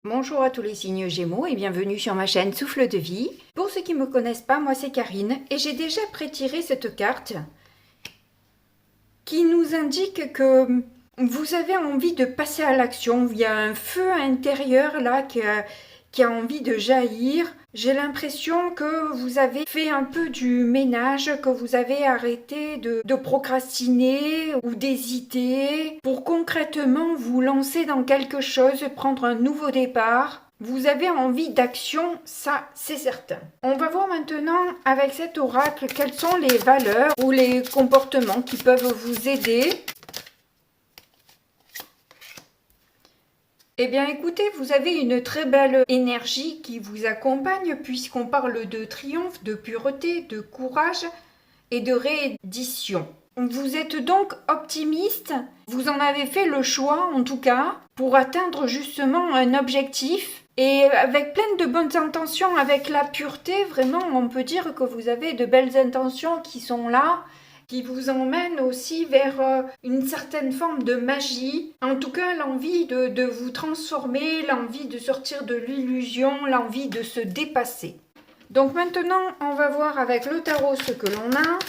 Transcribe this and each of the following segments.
Bonjour à tous les signes Gémeaux et bienvenue sur ma chaîne Souffle de Vie. Pour ceux qui ne me connaissent pas, moi c'est Karine et j'ai déjà prétiré cette carte qui nous indique que vous avez envie de passer à l'action. Il y a un feu intérieur là qui a envie de jaillir. J'ai l'impression que vous avez fait un peu du ménage, que vous avez arrêté de procrastiner ou d'hésiter pour concrètement vous lancer dans quelque chose, prendre un nouveau départ. Vous avez envie d'action, ça c'est certain. On va voir maintenant avec cet oracle quelles sont les valeurs ou les comportements qui peuvent vous aider. Eh bien écoutez, vous avez une très belle énergie qui vous accompagne puisqu'on parle de triomphe, de pureté, de courage et de réédition. Vous êtes donc optimiste, vous en avez fait le choix en tout cas pour atteindre justement un objectif et avec plein de bonnes intentions, avec la pureté, vraiment on peut dire que vous avez de belles intentions qui sont là, qui vous emmène aussi vers une certaine forme de magie. En tout cas, l'envie de vous transformer, l'envie de sortir de l'illusion, l'envie de se dépasser. Donc maintenant, on va voir avec le tarot ce que l'on a.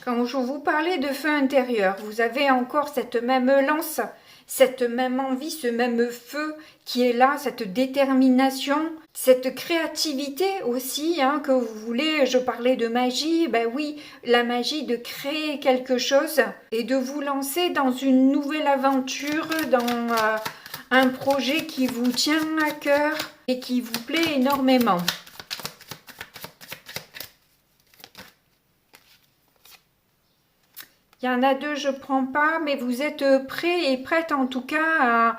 Quand je vous parlais de feu intérieur, vous avez encore cette même lance, cette même envie, ce même feu qui est là, cette détermination, cette créativité aussi que vous voulez. Je parlais de magie, ben oui, la magie de créer quelque chose et de vous lancer dans une nouvelle aventure, dans un projet qui vous tient à cœur et qui vous plaît énormément. Il y en a deux, je ne prends pas, mais vous êtes prêts et prêtes en tout cas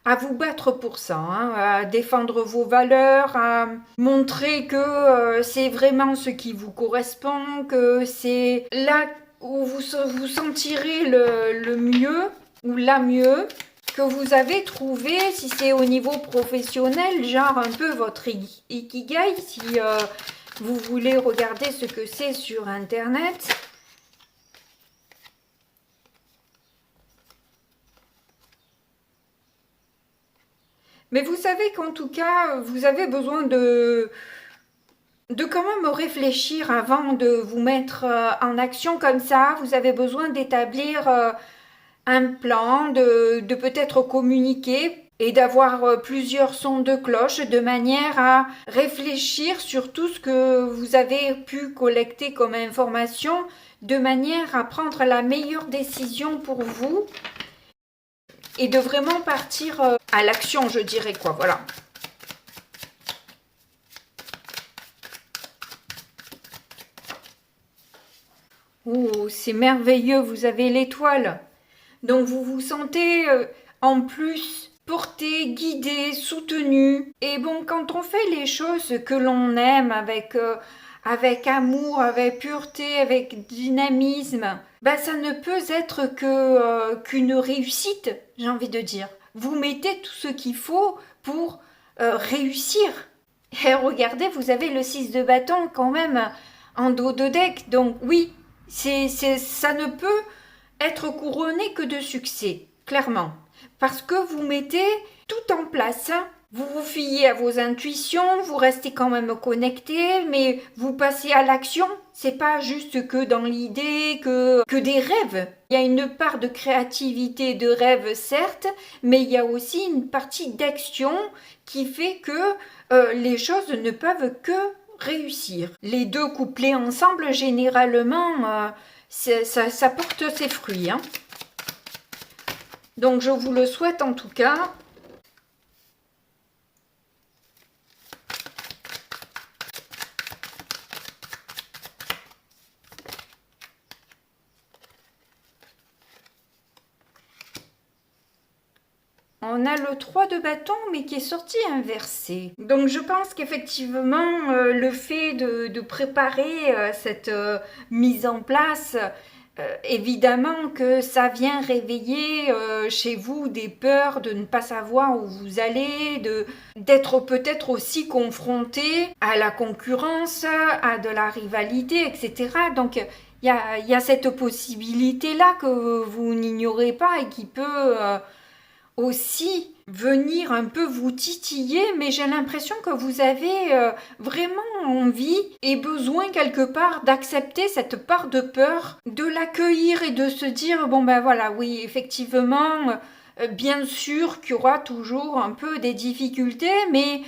à vous battre pour ça, à défendre vos valeurs, à montrer que c'est vraiment ce qui vous correspond, que c'est là où vous sentirez le mieux ou la mieux, que vous avez trouvé, si c'est au niveau professionnel, genre un peu votre ikigai, si vous voulez regarder ce que c'est sur Internet. Mais vous savez qu'en tout cas, vous avez besoin de quand même réfléchir avant de vous mettre en action comme ça. Vous avez besoin d'établir un plan, de peut-être communiquer et d'avoir plusieurs sons de cloche de manière à réfléchir sur tout ce que vous avez pu collecter comme information, de manière à prendre la meilleure décision pour vous et de vraiment partir à l'action, je dirais quoi, voilà. Oh, c'est merveilleux, vous avez l'étoile. Donc vous vous sentez en plus porté, guidé, soutenu. Et bon, quand on fait les choses que l'on aime avec amour, avec pureté, avec dynamisme, ben ça ne peut être qu'une réussite, j'ai envie de dire. Vous mettez tout ce qu'il faut pour réussir. Et regardez, vous avez le 6 de bâton quand même en dos de deck. Donc oui, ça ne peut être couronné que de succès, clairement. Parce que vous mettez tout en place. Vous vous fiez à vos intuitions, vous restez quand même connecté, mais vous passez à l'action. C'est pas juste que dans l'idée, que des rêves. Il y a une part de créativité, de rêve, certes, mais il y a aussi une partie d'action qui fait que les choses ne peuvent que réussir. Les deux couplés ensemble, généralement, ça porte ses fruits. Donc je vous le souhaite en tout cas. On a le 3 de bâton, mais qui est sorti inversé. Donc je pense qu'effectivement, le fait de préparer cette mise en place, évidemment que ça vient réveiller chez vous des peurs de ne pas savoir où vous allez, d'être peut-être aussi confronté à la concurrence, à de la rivalité, etc. Donc il y a cette possibilité-là que vous n'ignorez pas et qui peut aussi venir un peu vous titiller, mais j'ai l'impression que vous avez vraiment envie et besoin quelque part d'accepter cette part de peur, de l'accueillir et de se dire, bon ben voilà, oui, effectivement, bien sûr qu'il y aura toujours un peu des difficultés, mais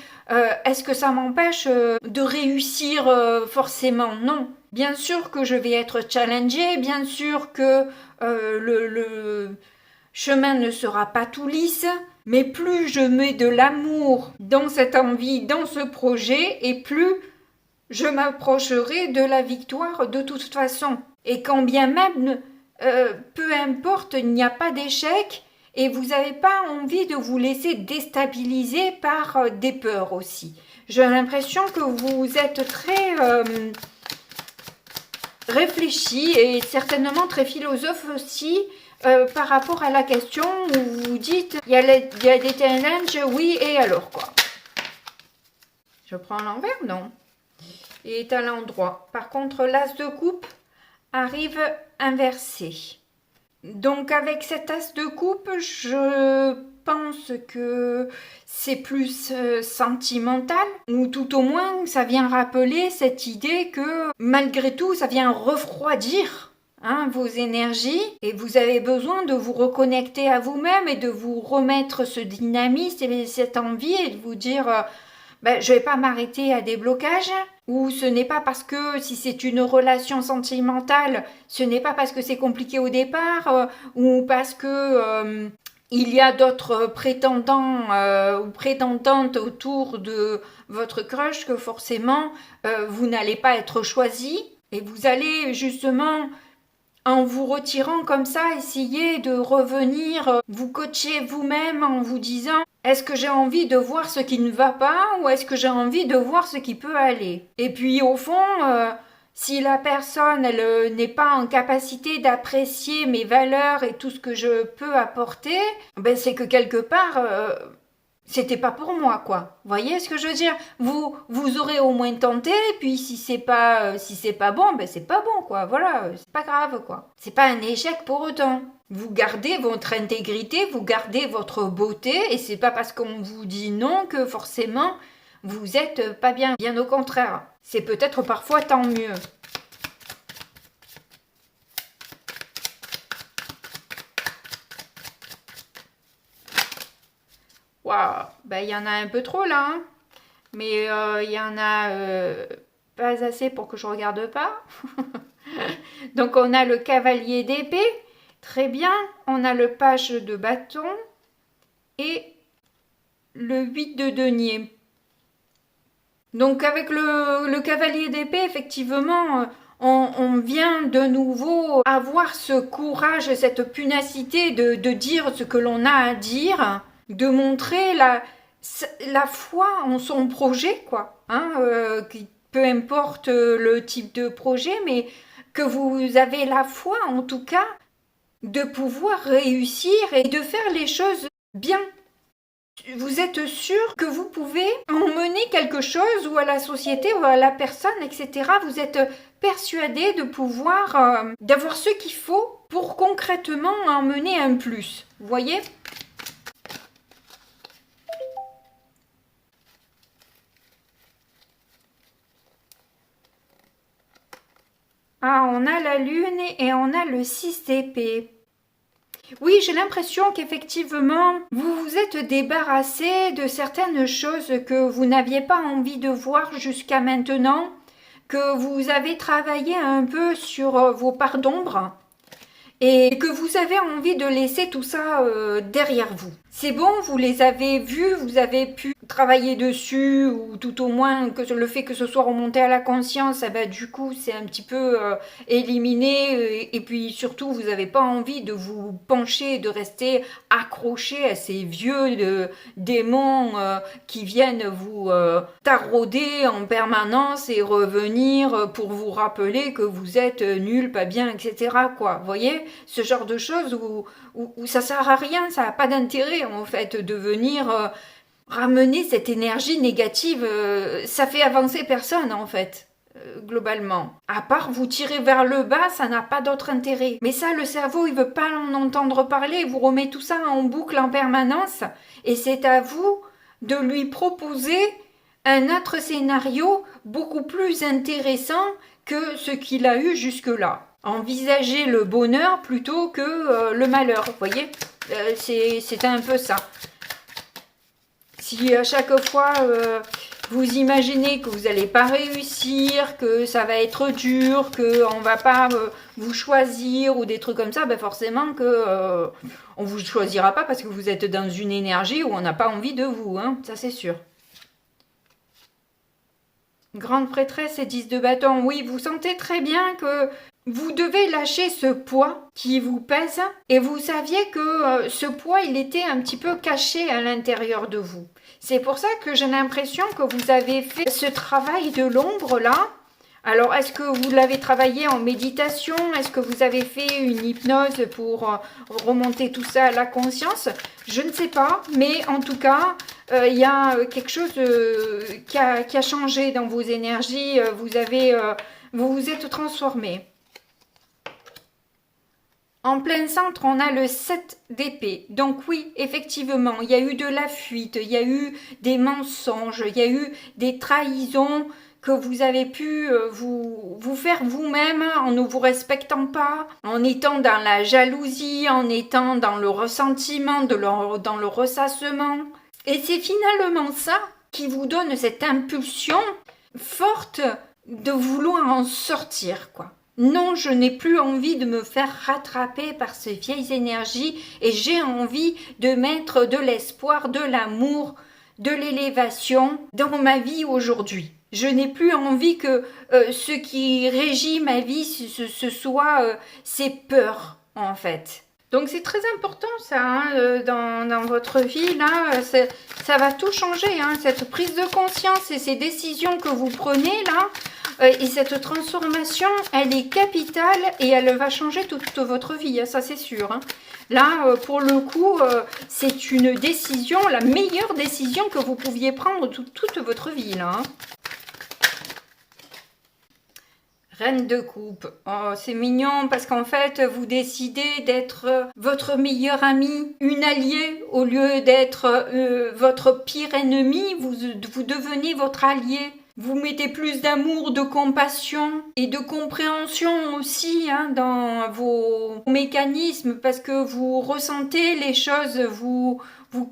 est-ce que ça m'empêche de réussir forcément? Non. Bien sûr que je vais être challengée, bien sûr que le chemin ne sera pas tout lisse, mais plus je mets de l'amour dans cette envie, dans ce projet, et plus je m'approcherai de la victoire de toute façon. Et quand bien même, peu importe, il n'y a pas d'échec, et vous n'avez pas envie de vous laisser déstabiliser par des peurs aussi. J'ai l'impression que vous êtes très réfléchi et certainement très philosophe aussi par rapport à la question où vous dites il y a des challenges, oui, et alors quoi? Je prends l'envers, non? Il est à l'endroit. Par contre, l'as de coupe arrive inversé. Donc avec cet as de coupe, je pense que c'est plus sentimental, ou tout au moins ça vient rappeler cette idée que malgré tout ça vient refroidir vos énergies et vous avez besoin de vous reconnecter à vous-même et de vous remettre ce dynamisme et cette envie et de vous dire je vais pas m'arrêter à des blocages, ou ce n'est pas parce que si c'est une relation sentimentale, ce n'est pas parce que c'est compliqué au départ, ou parce que il y a d'autres prétendants ou prétendantes autour de votre crush que forcément vous n'allez pas être choisi et vous allez justement en vous retirant comme ça, essayez de revenir, vous coacher vous-même en vous disant est-ce que j'ai envie de voir ce qui ne va pas ou est-ce que j'ai envie de voir ce qui peut aller? Et puis au fond, si la personne elle n'est pas en capacité d'apprécier mes valeurs et tout ce que je peux apporter, c'est que quelque part c'était pas pour moi quoi. Voyez ce que je veux dire? Vous aurez au moins tenté, puis si c'est pas bon, c'est pas bon quoi. Voilà, c'est pas grave quoi. C'est pas un échec pour autant. Vous gardez votre intégrité, vous gardez votre beauté et c'est pas parce qu'on vous dit non que forcément vous êtes pas bien. Bien au contraire. C'est peut-être parfois tant mieux. Waouh, il y en a un peu trop là, hein. Mais il y en a pas assez pour que je regarde pas. Donc on a le cavalier d'épée, très bien. On a le page de bâton et le 8 de denier. Donc avec le cavalier d'épée, effectivement, on vient de nouveau avoir ce courage, cette punacité de dire ce que l'on a à dire, de montrer la foi en son projet, quoi. Peu importe le type de projet, mais que vous avez la foi, en tout cas, de pouvoir réussir et de faire les choses bien. Vous êtes sûr que vous pouvez emmener quelque chose ou à la société ou à la personne, etc. Vous êtes persuadé de pouvoir, d'avoir ce qu'il faut pour concrètement emmener un plus. Vous voyez ? Ah, on a la lune et on a le 6 d'épée. Oui, j'ai l'impression qu'effectivement, vous vous êtes débarrassé de certaines choses que vous n'aviez pas envie de voir jusqu'à maintenant, que vous avez travaillé un peu sur vos parts d'ombre et que vous avez envie de laisser tout ça derrière vous. C'est bon, vous les avez vus, vous avez pu travailler dessus, ou tout au moins que le fait que ce soit remonté à la conscience, du coup c'est un petit peu éliminé, et puis surtout vous n'avez pas envie de vous pencher, de rester accroché à ces vieux démons qui viennent vous tarauder en permanence et revenir pour vous rappeler que vous êtes nul, pas bien, etc. quoi. Vous voyez, ce genre de choses où ça sert à rien, ça n'a pas d'intérêt en fait de venir ramener cette énergie négative, ça fait avancer personne en fait. globalement. À part vous tirer vers le bas, ça n'a pas d'autre intérêt. Mais ça, le cerveau, il veut pas en entendre parler, il vous remet tout ça en boucle en permanence, et c'est à vous de lui proposer un autre scénario beaucoup plus intéressant que ce qu'il a eu jusque-là. Envisager le bonheur plutôt que le malheur, vous voyez, c'est un peu ça. Si à chaque fois vous imaginez que vous n'allez pas réussir, que ça va être dur, qu'on ne va pas vous choisir ou des trucs comme ça, ben forcément que on ne vous choisira pas parce que vous êtes dans une énergie où on n'a pas envie de vous, hein, ça c'est sûr. Grande prêtresse et 10 de bâton, oui, vous sentez très bien que vous devez lâcher ce poids qui vous pèse et vous saviez que ce poids, il était un petit peu caché à l'intérieur de vous. C'est pour ça que j'ai l'impression que vous avez fait ce travail de l'ombre là. Alors, est-ce que vous l'avez travaillé en méditation? Est-ce que vous avez fait une hypnose pour remonter tout ça à la conscience? Je ne sais pas, mais en tout cas, il y a quelque chose qui a changé dans vos énergies. Vous vous êtes transformé. En plein centre, on a le 7 d'épée. Donc oui, effectivement, il y a eu de la fuite, il y a eu des mensonges, il y a eu des trahisons que vous avez pu vous faire vous-même en ne vous respectant pas, en étant dans la jalousie, en étant dans le ressentiment, dans le ressassement. Et c'est finalement ça qui vous donne cette impulsion forte de vouloir en sortir, quoi. Non, je n'ai plus envie de me faire rattraper par ces vieilles énergies et j'ai envie de mettre de l'espoir, de l'amour, de l'élévation dans ma vie aujourd'hui. Je n'ai plus envie que ce qui régit ma vie, ce soit ces peurs, en fait. Donc c'est très important ça, hein, dans votre vie, là, ça va tout changer, hein, cette prise de conscience et ces décisions que vous prenez, là, et cette transformation, elle est capitale et elle va changer toute votre vie, hein, ça c'est sûr. Hein. Là, pour le coup, c'est une décision, la meilleure décision que vous pouviez prendre toute votre vie, là. Hein. Reine de coupe. Oh, c'est mignon parce qu'en fait, vous décidez d'être votre meilleure amie, une alliée, au lieu d'être votre pire ennemi, vous devenez votre allié. Vous mettez plus d'amour, de compassion et de compréhension aussi hein, dans vos mécanismes parce que vous ressentez les choses, vous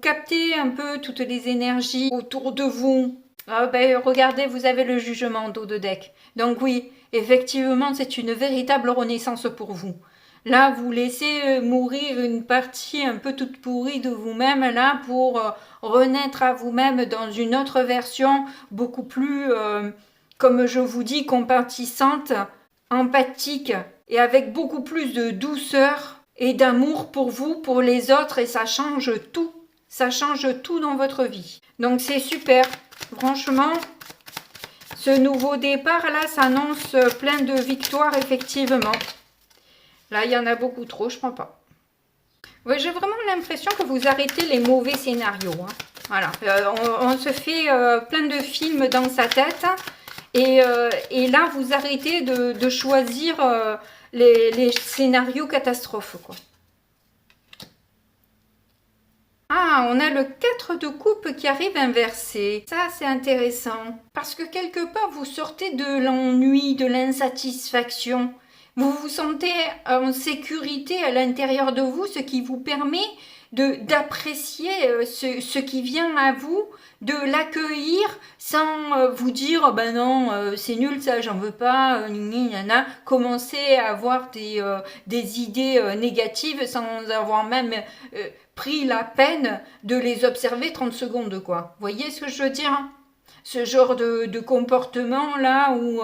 captez un peu toutes les énergies autour de vous. Ah ben, regardez, vous avez le jugement dos de deck. Donc oui, effectivement, c'est une véritable renaissance pour vous. Là, vous laissez mourir une partie un peu toute pourrie de vous-même, là, pour renaître à vous-même dans une autre version, beaucoup plus, comme je vous dis, compatissante, empathique, et avec beaucoup plus de douceur et d'amour pour vous, pour les autres, et ça change tout. Ça change tout dans votre vie. Donc c'est super. Franchement, ce nouveau départ, là, s'annonce plein de victoires, effectivement. Là, il y en a beaucoup trop, je ne crois pas. Ouais, j'ai vraiment l'impression que vous arrêtez les mauvais scénarios. Hein. Voilà, on se fait plein de films dans sa tête. Et là, vous arrêtez de choisir les scénarios catastrophes, quoi. Ah, on a le 4 de coupe qui arrive inversé. Ça, c'est intéressant. Parce que quelque part, vous sortez de l'ennui, de l'insatisfaction. Vous vous sentez en sécurité à l'intérieur de vous, ce qui vous permet d'apprécier ce qui vient à vous, de l'accueillir sans vous dire oh ben non c'est nul ça j'en veux pas nana. Commencer à avoir des idées négatives sans avoir même pris la peine de les observer 30 secondes quoi. Vous voyez ce que je veux dire hein? Ce genre de comportement là où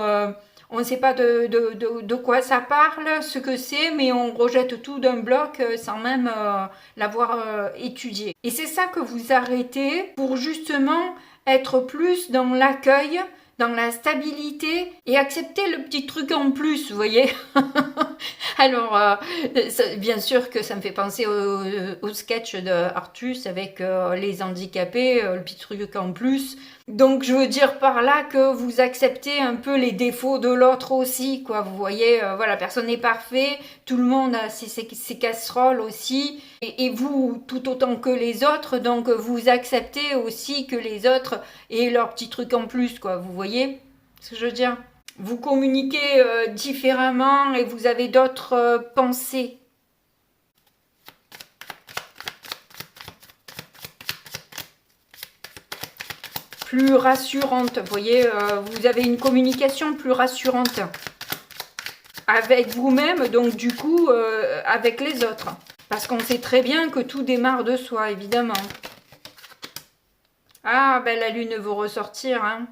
on ne sait pas de quoi ça parle, ce que c'est, mais on rejette tout d'un bloc sans même l'avoir étudié. Et c'est ça que vous arrêtez pour justement être plus dans l'accueil, dans la stabilité et accepter le petit truc en plus, vous voyez. Alors, bien sûr que ça me fait penser au sketch de Artus avec les handicapés, le petit truc en plus. Donc je veux dire par là que vous acceptez un peu les défauts de l'autre aussi, quoi. Vous voyez, voilà, personne n'est parfait, tout le monde a ses casseroles aussi, et vous tout autant que les autres, donc vous acceptez aussi que les autres aient leurs petits trucs en plus, quoi. Vous voyez ce que je veux dire? Vous communiquez différemment et vous avez d'autres pensées. Plus rassurante, vous voyez, vous avez une communication plus rassurante avec vous-même, donc du coup avec les autres. Parce qu'on sait très bien que tout démarre de soi, évidemment. Ah, ben la lune veut ressortir, hein.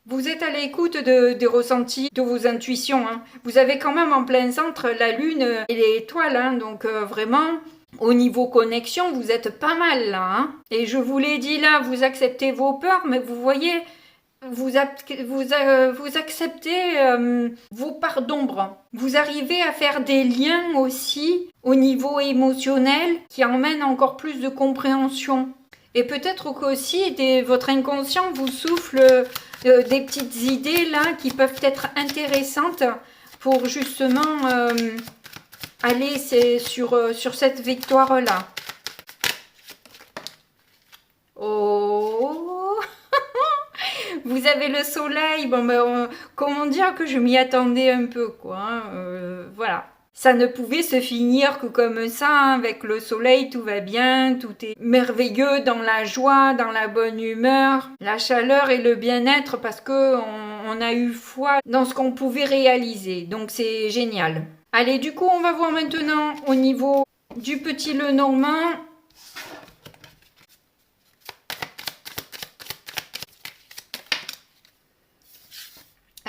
Vous êtes à l'écoute des ressentis, de vos intuitions, hein. Vous avez quand même en plein centre la lune et les étoiles, hein, donc vraiment... Au niveau connexion, vous êtes pas mal là, hein. Et je vous l'ai dit là, vous acceptez vos peurs, mais vous voyez, vous acceptez vos parts d'ombre. Vous arrivez à faire des liens aussi au niveau émotionnel qui emmènent encore plus de compréhension. Et peut-être qu'aussi votre inconscient vous souffle des petites idées là qui peuvent être intéressantes pour justement... Allez, c'est sur cette victoire-là. Oh. Vous avez le soleil. Bon, ben, comment dire que je m'y attendais un peu, quoi. Hein, voilà. Ça ne pouvait se finir que comme ça, hein, avec le soleil, tout va bien, tout est merveilleux, dans la joie, dans la bonne humeur, la chaleur et le bien-être, parce que on a eu foi dans ce qu'on pouvait réaliser. Donc c'est génial. Allez, du coup, on va voir maintenant au niveau du petit Lenormand.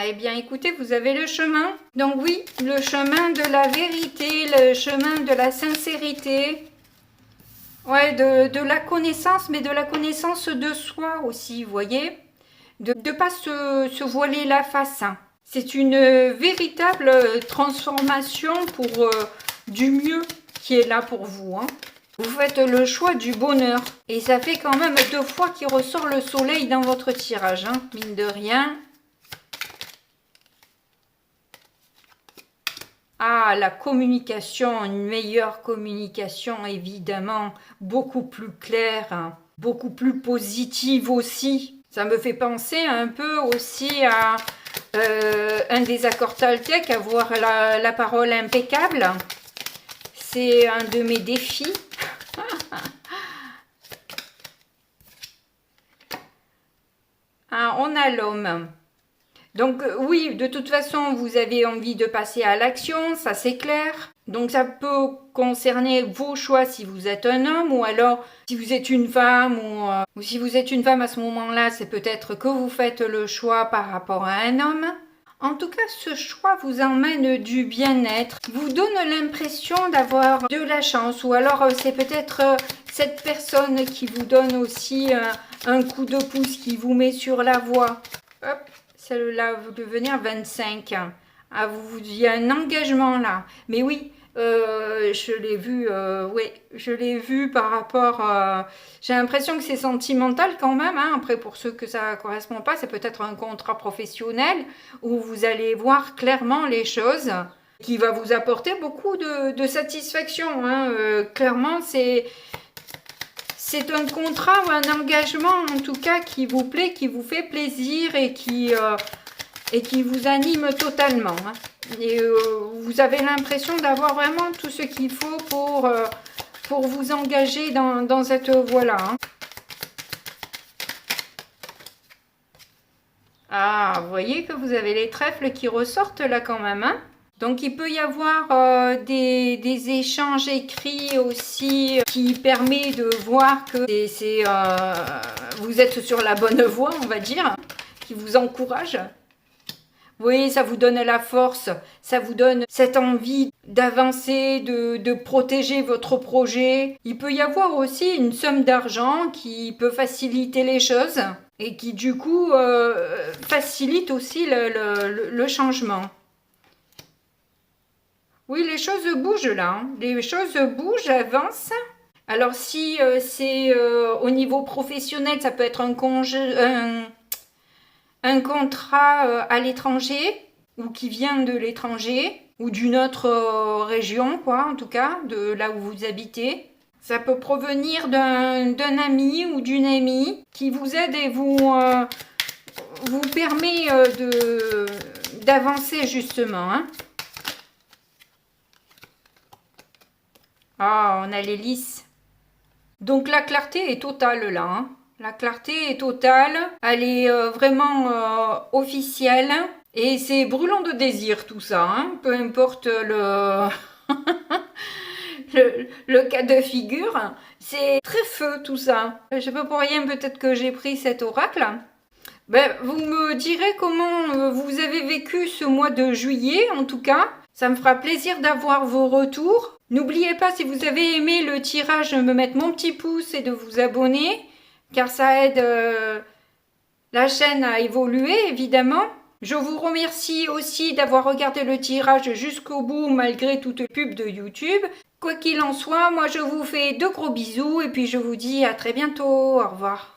Eh bien, écoutez, vous avez le chemin. Donc oui, le chemin de la vérité, le chemin de la sincérité. Ouais, de la connaissance, mais de la connaissance de soi aussi, vous voyez. De ne pas se voiler la face. C'est une véritable transformation pour du mieux qui est là pour vous. Hein. Vous faites le choix du bonheur. Et ça fait quand même 2 fois qu'il ressort le soleil dans votre tirage. Hein, mine de rien. Ah, la communication, une meilleure communication évidemment. Beaucoup plus claire. Hein, beaucoup plus positive aussi. Ça me fait penser un peu aussi à... un des accords Toltec, avoir la parole impeccable. C'est un de mes défis. Ah, on a l'homme. Donc oui, de toute façon, vous avez envie de passer à l'action, ça c'est clair. Donc ça peut concerner vos choix si vous êtes un homme ou alors si vous êtes une femme ou si vous êtes une femme à ce moment-là, c'est peut-être que vous faites le choix par rapport à un homme. En tout cas, ce choix vous emmène du bien-être, vous donne l'impression d'avoir de la chance ou alors c'est peut-être cette personne qui vous donne aussi un coup de pouce, qui vous met sur la voie. Hop. Celle-là, vous devenir 25. Ah, il y a un engagement là. Mais oui, je l'ai vu, oui, je l'ai vu par rapport... j'ai l'impression que c'est sentimental quand même. Hein. Après, pour ceux que ça ne correspond pas, c'est peut-être un contrat professionnel où vous allez voir clairement les choses qui va vous apporter beaucoup de satisfaction. Hein. Clairement, c'est un contrat ou un engagement en tout cas qui vous plaît, qui vous fait plaisir et qui vous anime totalement. Hein. Et vous avez l'impression d'avoir vraiment tout ce qu'il faut pour vous engager dans cette voie-là. Hein. Ah, vous voyez que vous avez les trèfles qui ressortent là quand même. Hein. Donc il peut y avoir des échanges écrits aussi qui permet de voir que vous êtes sur la bonne voie, on va dire, qui vous encourage. Oui, ça vous donne la force, ça vous donne cette envie d'avancer, de protéger votre projet. Il peut y avoir aussi une somme d'argent qui peut faciliter les choses et qui du coup facilite aussi le changement. Oui, les choses bougent là. Hein. Les choses bougent, avancent. Alors si c'est au niveau professionnel, ça peut être un contrat à l'étranger ou qui vient de l'étranger ou d'une autre région, quoi, en tout cas, de là où vous habitez. Ça peut provenir d'un ami ou d'une amie qui vous aide et vous permet d'avancer justement. Hein. Ah, on a l'hélice. Donc la clarté est totale là. Hein. La clarté est totale. Elle est vraiment officielle. Et c'est brûlant de désir tout ça. Hein. Peu importe le cas de figure. C'est très feu tout ça. Je sais pas pour rien peut-être que j'ai pris cet oracle. Ben, vous me direz comment vous avez vécu ce mois de juillet en tout cas. Ça me fera plaisir d'avoir vos retours. N'oubliez pas, si vous avez aimé le tirage, de me mettre mon petit pouce et de vous abonner, car ça aide la chaîne à évoluer, évidemment. Je vous remercie aussi d'avoir regardé le tirage jusqu'au bout, malgré toute pub de YouTube. Quoi qu'il en soit, moi je vous fais de gros bisous et puis je vous dis à très bientôt. Au revoir.